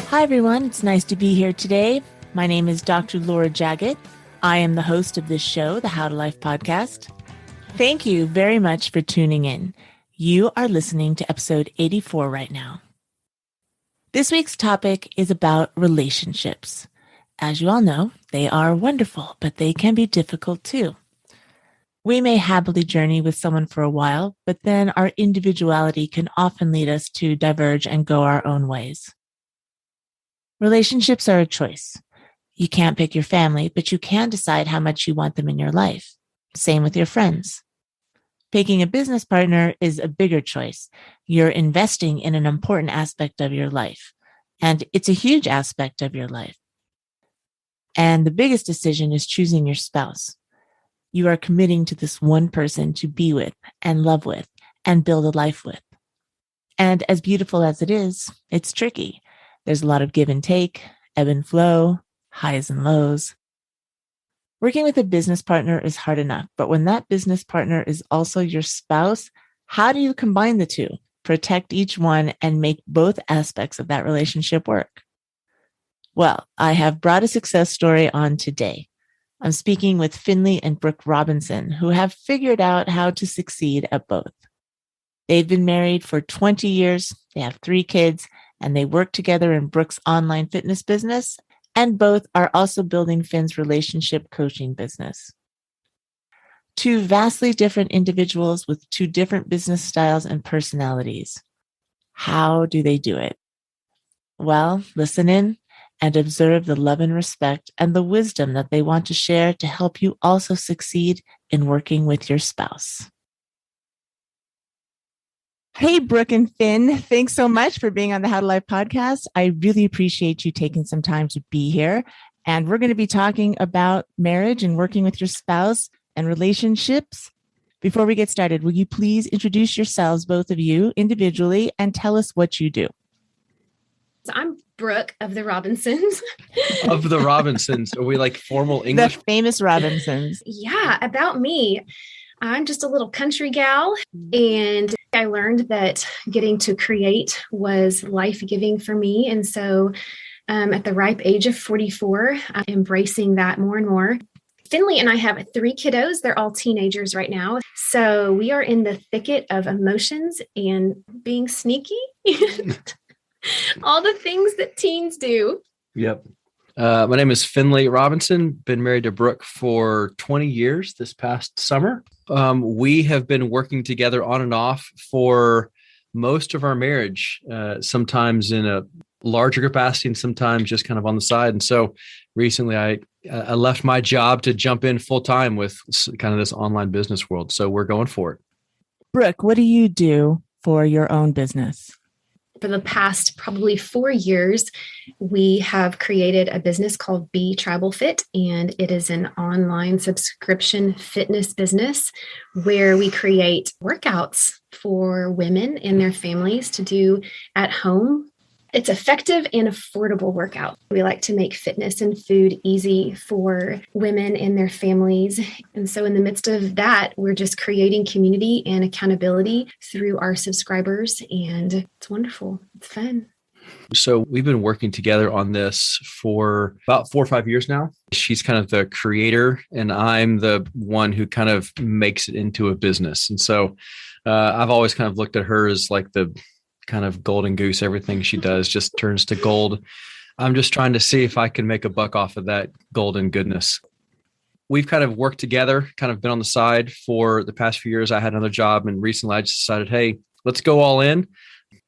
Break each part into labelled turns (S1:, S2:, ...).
S1: Hi, everyone. It's nice to be here today. My name is Dr. Laura Jaggett. I am the host of this show, the How to Life podcast. Thank you very much for tuning in. You are listening to episode 84 right now. This week's topic is about relationships. As you all know, they are wonderful, but they can be difficult too. We may happily journey with someone for a while, but then our individuality can often lead us to diverge and go our own ways. Relationships are a choice. You can't pick your family, but you can decide how much you want them in your life. Same with your friends. Picking a business partner is a bigger choice. You're investing in an important aspect of your life, and it's a huge aspect of your life. And the biggest decision is choosing your spouse. You are committing to this one person to be with and love with and build a life with. And as beautiful as it is, it's tricky. There's a lot of give and take, ebb and flow, highs and lows. Working with a business partner is hard enough, but when that business partner is also your spouse, how do you combine the two, protect each one, and make both aspects of that relationship work? Well, I have brought a success story on today. I'm speaking with Finley and Brooke Robinson, who have figured out how to succeed at both. They've been married for 20 years, they have 3 kids, and they work together in Brooke's online fitness business, and both are also building Finn's relationship coaching business. 2 vastly different individuals with 2 different business styles and personalities. How do they do it? Well, listen in and observe the love and respect and the wisdom that they want to share to help you also succeed in working with your spouse. Hey, Brooke and Finn, thanks so much for being on the How to Life podcast. I really appreciate you taking some time to be here. And we're going to be talking about marriage and working with your spouse and relationships. Before we get started, will you please introduce yourselves, both of you, individually, and tell us what you do?
S2: So I'm Brooke of the Robinsons.
S3: Of the Robinsons. Are we like formal English?
S1: The famous Robinsons.
S2: Yeah, about me. I'm just a little country gal, and I learned that getting to create was life-giving for me. And so at the ripe age of 44, I'm embracing that more and more. Finley and I have 3 kiddos. They're all teenagers right now. So we are in the thicket of emotions and being sneaky. All the things that teens do.
S3: Yep. My name is Finley Robinson. Been married to Brooke for 20 years this past summer. We have been working together on and off for most of our marriage, sometimes in a larger capacity and sometimes just kind of on the side. And so recently I left my job to jump in full time with kind of this online business world. So we're going for it.
S1: Brooke, what do you do for your own business?
S2: For the past probably 4 years, we have created a business called Be Tribal Fit, and it is an online subscription fitness business where we create workouts for women and their families to do at home. It's effective and affordable workout. We like to make fitness and food easy for women and their families. And so in the midst of that, we're just creating community and accountability through our subscribers. And it's wonderful. It's fun.
S3: So we've been working together on this for about 4 or 5 years now. She's kind of the creator and I'm the one who kind of makes it into a business. And so I've always kind of looked at her as like the kind of golden goose. Everything she does just turns to gold. I'm just trying to see if I can make a buck off of that golden goodness. We've kind of worked together, kind of been on the side for the past few years. I had another job and recently I just decided, hey, let's go all in.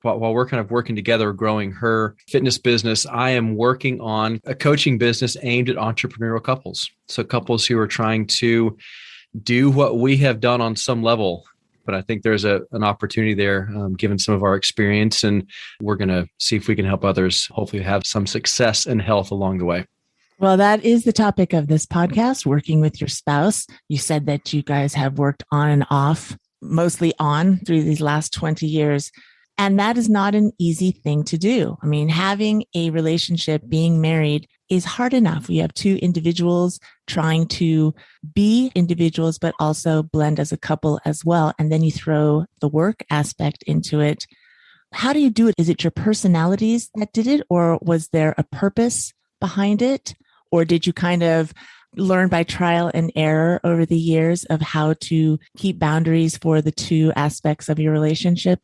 S3: While we're kind of working together, growing her fitness business, I am working on a coaching business aimed at entrepreneurial couples. So couples who are trying to do what we have done on some level. But I think there's an opportunity there, given some of our experience, and we're going to see if we can help others hopefully have some success and health along the way.
S1: Well, that is the topic of this podcast, working with your spouse. You said that you guys have worked on and off, mostly on through these last 20 years. And that is not an easy thing to do. I mean, having a relationship, being married is hard enough. We have two individuals trying to be individuals, but also blend as a couple as well. And then you throw the work aspect into it. How do you do it? Is it your personalities that did it, or was there a purpose behind it? Or did you kind of learn by trial and error over the years of how to keep boundaries for the two aspects of your relationship?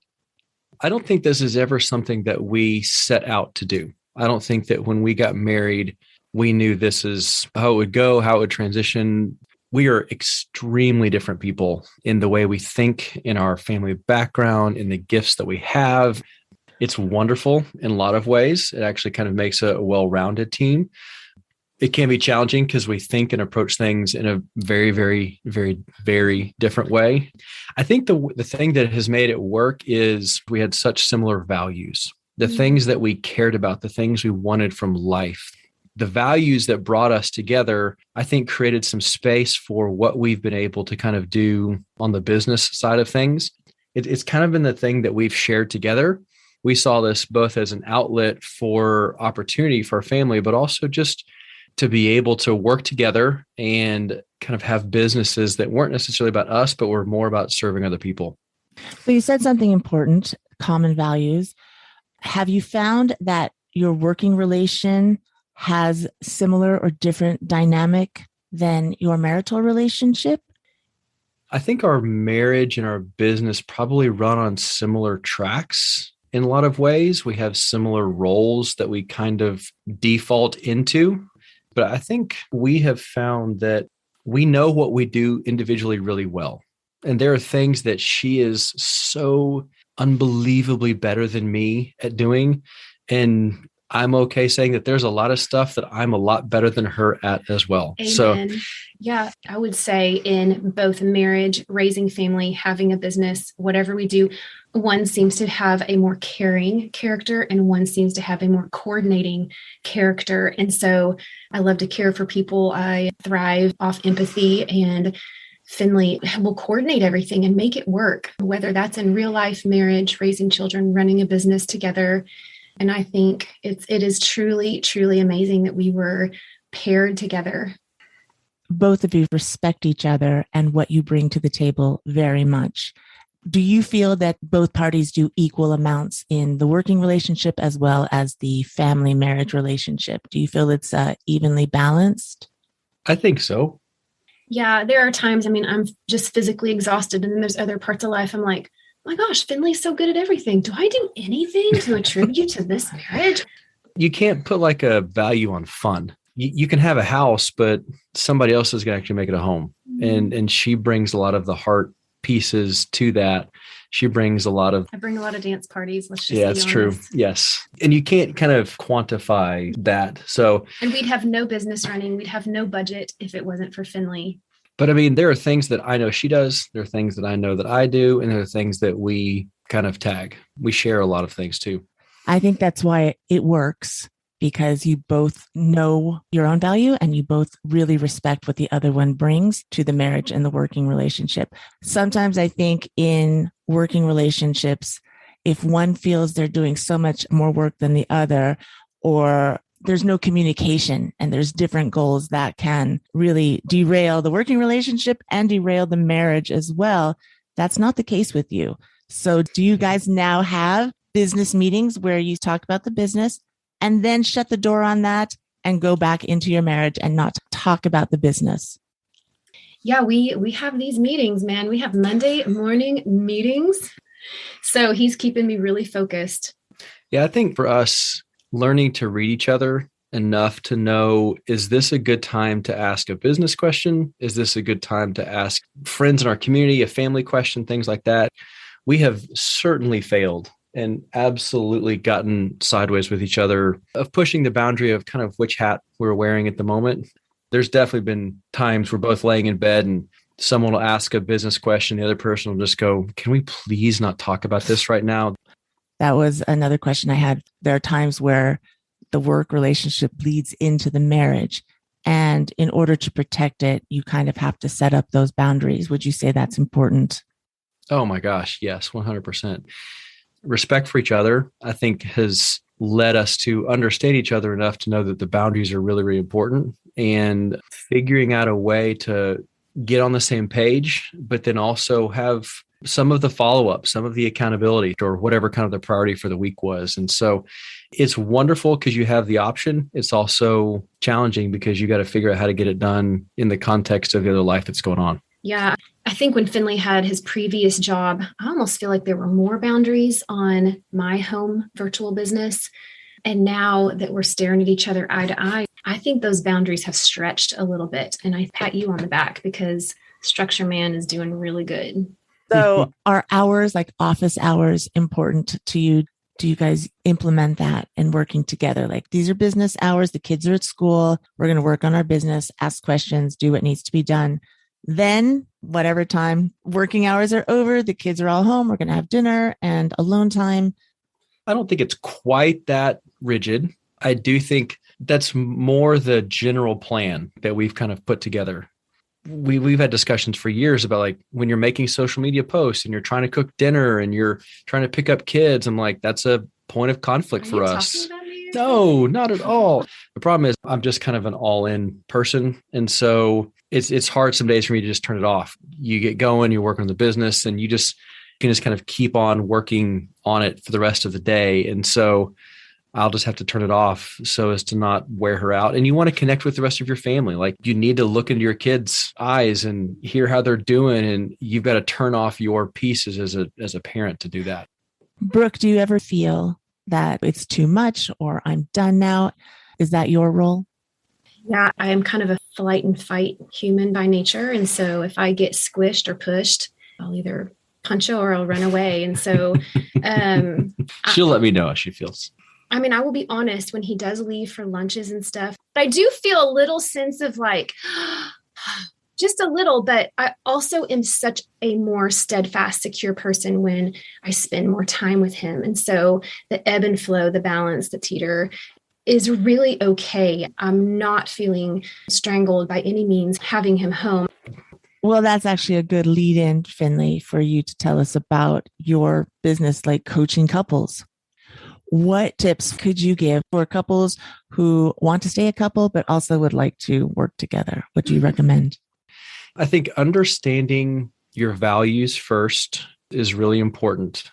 S3: I don't think this is ever something that we set out to do. I don't think that when we got married, we knew this is how it would go, how it would transition. We are extremely different people in the way we think, in our family background, in the gifts that we have. It's wonderful in a lot of ways. It actually kind of makes a well-rounded team. It can be challenging because we think and approach things in a very, very, very, very different way. I think the thing that has made it work is we had such similar values. The things that we cared about, the things we wanted from life, the values that brought us together, I think created some space for what we've been able to kind of do on the business side of things. It's kind of been the thing that we've shared together. We saw this both as an outlet for opportunity for our family, but also just to be able to work together and kind of have businesses that weren't necessarily about us, but were more about serving other people.
S1: Well, you said something important, common values. Have you found that your working relation has similar or different dynamic than your marital relationship?
S3: I think our marriage and our business probably run on similar tracks in a lot of ways. We have similar roles that we kind of default into. But I think we have found that we know what we do individually really well. And there are things that she is so unbelievably better than me at doing. And I'm okay saying that there's a lot of stuff that I'm a lot better than her at as well.
S2: Amen.
S3: So
S2: yeah, I would say in both marriage, raising family, having a business, whatever we do, one seems to have a more caring character and one seems to have a more coordinating character. And so I love to care for people. I thrive off empathy, and Finley will coordinate everything and make it work, whether that's in real life, marriage, raising children, running a business together. And I think it is truly, truly amazing that we were paired together.
S1: Both of you respect each other and what you bring to the table very much. Do you feel that both parties do equal amounts in the working relationship as well as the family marriage relationship? Do you feel it's evenly balanced?
S3: I think so.
S2: Yeah, there are times, I'm just physically exhausted. And then there's other parts of life I'm like, my gosh, Finley's so good at everything. Do I do anything to attribute to this marriage?
S3: You can't put like a value on fun. You can have a house, but somebody else is going to actually make it a home. Mm-hmm. And she brings a lot of the heart pieces to that. I bring a lot of
S2: dance parties. Let's just
S3: it's true. Yes. And you can't kind of quantify that. So,
S2: and we'd have no business running. We'd have no budget if it wasn't for Finley.
S3: But there are things that I know she does. There are things that I know that I do. And there are things that we kind of tag. We share a lot of things too.
S1: I think that's why it works, because you both know your own value and you both really respect what the other one brings to the marriage and the working relationship. Sometimes I think in working relationships, if one feels they're doing so much more work than the other, or there's no communication and there's different goals, that can really derail the working relationship and derail the marriage as well. That's not the case with you. So do you guys now have business meetings where you talk about the business and then shut the door on that and go back into your marriage and not talk about the business?
S2: Yeah, we have these meetings, man. We have Monday morning meetings. So he's keeping me really focused.
S3: Yeah, I think for us, learning to read each other enough to know, is this a good time to ask a business question? Is this a good time to ask friends in our community a family question, things like that? We have certainly failed and absolutely gotten sideways with each other of pushing the boundary of kind of which hat we're wearing at the moment. There's definitely been times we're both laying in bed and someone will ask a business question. The other person will just go, can we please not talk about this right now?
S1: That was another question I had. There are times where the work relationship bleeds into the marriage. And in order to protect it, you kind of have to set up those boundaries. Would you say that's important?
S3: Oh my gosh, yes, 100%. respect for each other, I think, has led us to understand each other enough to know that the boundaries are really, really important, and figuring out a way to get on the same page, but then also have some of the follow-up, some of the accountability, or whatever kind of the priority for the week was. And so it's wonderful because you have the option. It's also challenging because you got to figure out how to get it done in the context of the other life that's going on.
S2: Yeah. I think when Finley had his previous job, I almost feel like there were more boundaries on my home virtual business. And now that we're staring at each other eye to eye, I think those boundaries have stretched a little bit. And I pat you on the back because Structure Man is doing really good.
S1: So are hours, like office hours, important to you? Do you guys implement that and working together? Like, these are business hours. The kids are at school. We're going to work on our business, ask questions, do what needs to be done. Then whatever time working hours are over, the kids are all home. We're going to have dinner and alone time.
S3: I don't think it's quite that rigid. I do think that's more the general plan that we've kind of put together. We've had discussions for years about, like, when you're making social media posts and you're trying to cook dinner and you're trying to pick up kids, I'm like, that's a point of conflict for us. No, not at all. The problem is I'm just kind of an all-in person. And so it's hard some days for me to just turn it off. You get going, you work on the business, and you can just kind of keep on working on it for the rest of the day. And so I'll just have to turn it off so as to not wear her out. And you want to connect with the rest of your family. Like, you need to look into your kids' eyes and hear how they're doing. And you've got to turn off your pieces as a parent to do that.
S1: Brooke, do you ever feel that it's too much or I'm done now? Is that your role?
S2: Yeah, I am kind of a flight and fight human by nature. And so if I get squished or pushed, I'll either punch her or I'll run away. And so
S3: she'll let me know how she feels.
S2: I mean, I will be honest, when he does leave for lunches and stuff, I do feel a little sense of like, just a little, but I also am such a more steadfast, secure person when I spend more time with him. And so the ebb and flow, the balance, the teeter is really okay. I'm not feeling strangled by any means having him home.
S1: Well, that's actually a good lead in, Finley, for you to tell us about your business, like coaching couples. What tips could you give for couples who want to stay a couple, but also would like to work together? What do you recommend?
S3: I think understanding your values first is really important.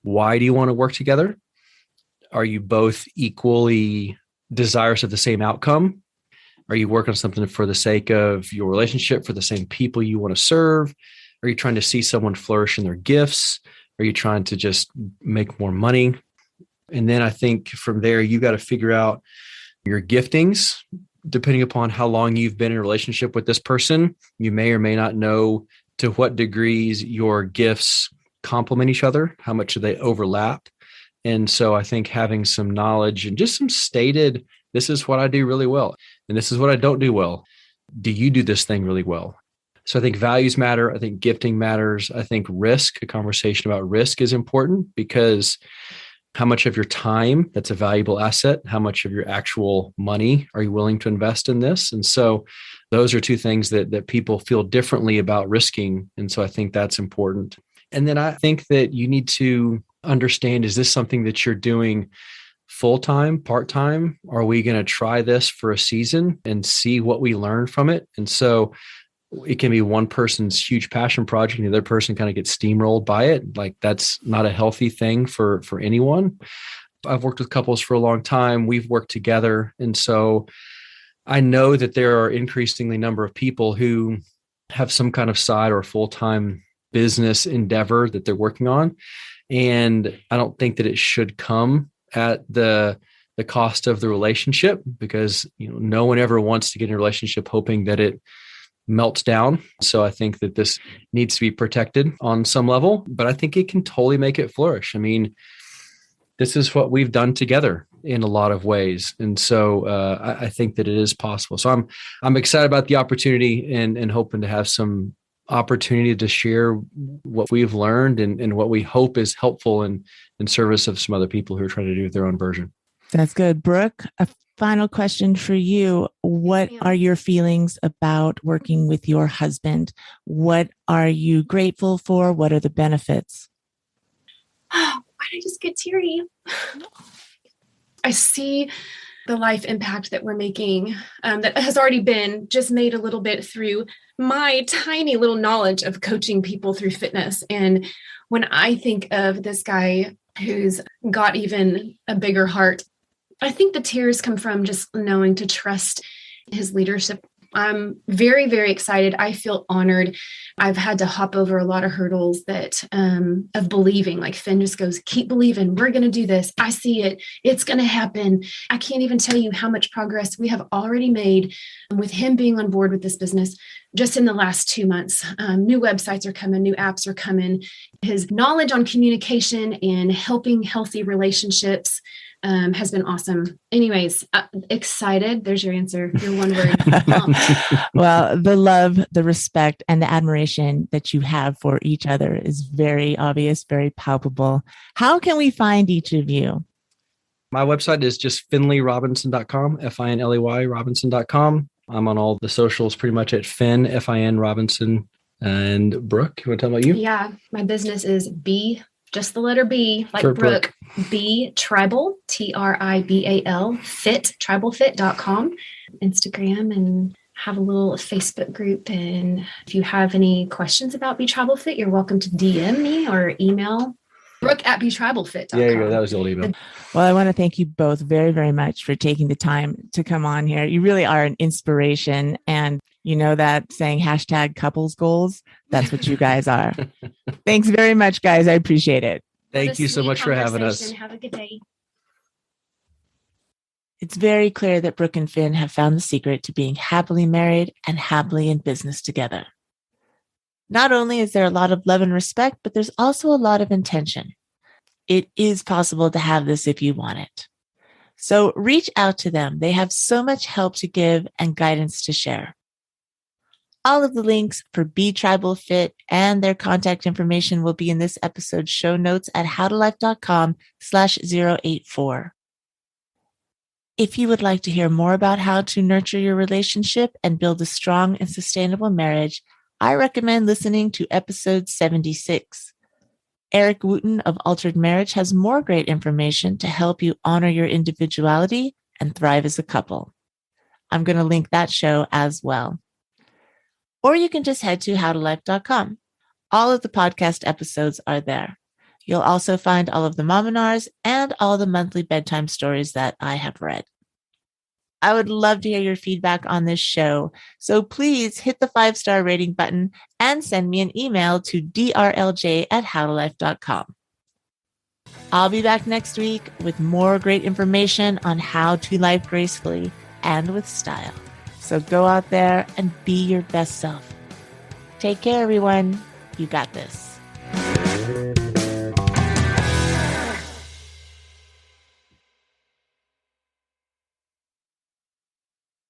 S3: Why do you want to work together? Are you both equally desirous of the same outcome? Are you working on something for the sake of your relationship, for the same people you want to serve? Are you trying to see someone flourish in their gifts? Are you trying to just make more money? And then I think from there, you got to figure out your giftings. Depending upon how long you've been in a relationship with this person, you may or may not know to what degrees your gifts complement each other, how much do they overlap. And so I think having some knowledge and just some stated, this is what I do really well, and this is what I don't do well. Do you do this thing really well? So I think values matter. I think gifting matters. I think risk, a conversation about risk is important, because how much of your time, that's a valuable asset, how much of your actual money are you willing to invest in this? And so those are two things that people feel differently about risking. And so I think that's important. And then I think that you need to understand, is this something that you're doing full-time, part-time? Are we going to try this for a season and see what we learn from it? And so it can be one person's huge passion project and the other person kind of gets steamrolled by it. Like, that's not a healthy thing for anyone. I've worked with couples for a long time. We've worked together. And so I know that there are increasingly number of people who have some kind of side or full-time business endeavor that they're working on. And I don't think that it should come at the cost of the relationship, because no one ever wants to get in a relationship hoping that it melts down. So I think that this needs to be protected on some level, but I think it can totally make it flourish. I mean, this is what we've done together in a lot of ways. And so I think that it is possible. So I'm excited about the opportunity and hoping to have some opportunity to share what we've learned and what we hope is helpful in service of some other people who are trying to do their own version.
S1: That's good. Brooke, a final question for you. What are your feelings about working with your husband? What are you grateful for? What are the benefits?
S2: why did I just get teary? I see the life impact that we're making that has already been just made a little bit through my tiny little knowledge of coaching people through fitness. And when I think of this guy who's got even a bigger heart, I think the tears come from just knowing to trust his leadership. I'm very, very excited. I feel honored. I've had to hop over a lot of hurdles that of believing. Like Finn just goes, keep believing. We're going to do this. I see it. It's going to happen. I can't even tell you how much progress we have already made with him being on board with this business just in the last 2 months. New websites are coming, new apps are coming. His knowledge on communication and helping healthy relationships has been awesome. Anyways, excited. There's your answer. Your one word.
S1: Well, the love, the respect, and the admiration that you have for each other is very obvious, very palpable. How can we find each of you?
S3: My website is just finleyrobinson.com, Finley Robinson.com. I'm on all the socials pretty much at Finn, Fin Robinson. And Brooke, you want to tell about you?
S2: Yeah, my business is just the letter B, like
S3: For
S2: Brooke. B Tribal, TRIBAL, fit, tribalfit.com, Instagram, and have a little Facebook group. And if you have any questions about Be Tribal Fit, you're welcome to DM me or email Brooke at betribalfit.com.
S3: There you go. That was the old email.
S1: Well, I want to thank you both very, very much for taking the time to come on here. You really are an inspiration. And you know that saying #couples goals? That's what you guys are. Thanks very much, guys. I appreciate it.
S3: Thank you so much for having us.
S2: Have a good day.
S1: It's very clear that Brooke and Finn have found the secret to being happily married and happily in business together. Not only is there a lot of love and respect, but there's also a lot of intention. It is possible to have this if you want it. So reach out to them. They have so much help to give and guidance to share. All of the links for Be Tribal Fit and their contact information will be in this episode's show notes at howtolife.com/084. If you would like to hear more about how to nurture your relationship and build a strong and sustainable marriage, I recommend listening to episode 76. Eric Wooten of Altered Marriage has more great information to help you honor your individuality and thrive as a couple. I'm going to link that show as well. Or you can just head to howtolife.com. All of the podcast episodes are there. You'll also find all of the mominars and all the monthly bedtime stories that I have read. I would love to hear your feedback on this show, so please hit the 5-star rating button and send me an email to drlj@howtolife.com. I'll be back next week with more great information on how to live gracefully and with style. So go out there and be your best self. Take care, everyone. You got this.